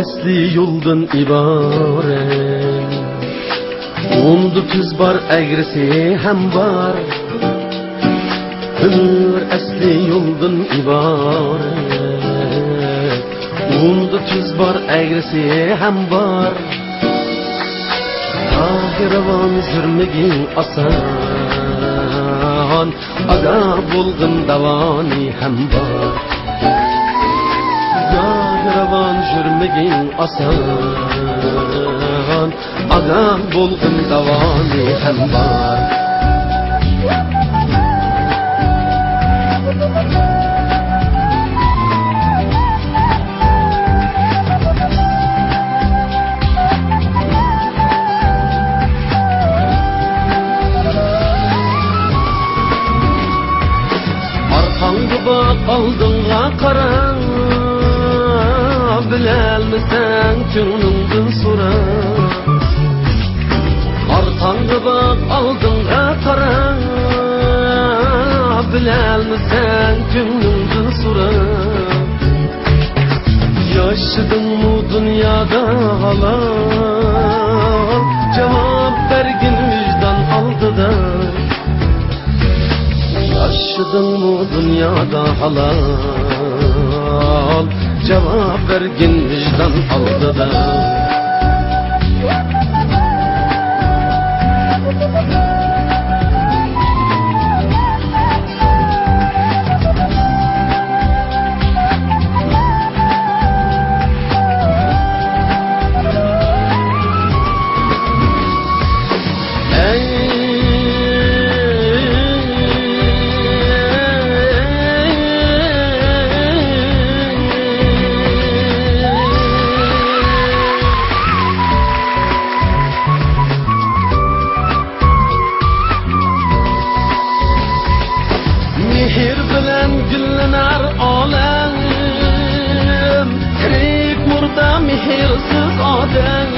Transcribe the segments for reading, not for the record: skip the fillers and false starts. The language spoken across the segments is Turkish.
Asli yoldan ibaret Ondu tüz bar egrisi hem var Ömür asli yoldan ibaret Ondu tüz bar egrisi hem var Tahiravan zürmegin asan Aga bulgın davani hem var Ravan jürmegin asan Agam bulgın davani hem var Arkandı bak aldınğa karan Bilelmesen könlümdün sura Arkandı bak aldınğa karan Bilelmesen könlümdün sura Yaşadın mı dünyada halal Cevap vergin vicdan aldı da Yaşadın mı dünyada halal Cevap vergin vicdan aldı da Mehir bilen güllener alem Tirik murda mehirsiz adem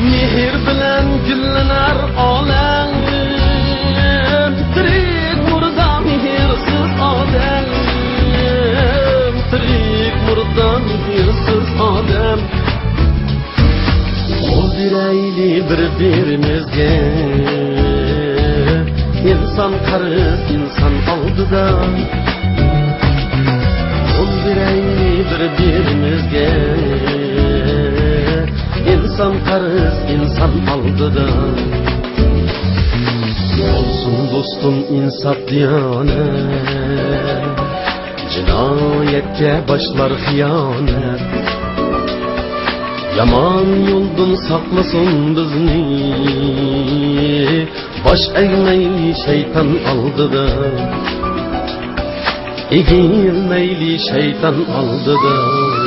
Mehir bilen güllener alem Tirik murda mehirsiz adem Tirik murda mehirsiz adem Dirayli birbirimizge İnsan karız insan aldıda Ol dirayli birbirimizge İnsan karız insan aldıda Olsun dostum insaf diyanet Cinayetke başlar hıyanet Yaman yoldun saklasın bizni Baş eğmeyli şeytan aldı da Eğilmeyli şeytan aldı da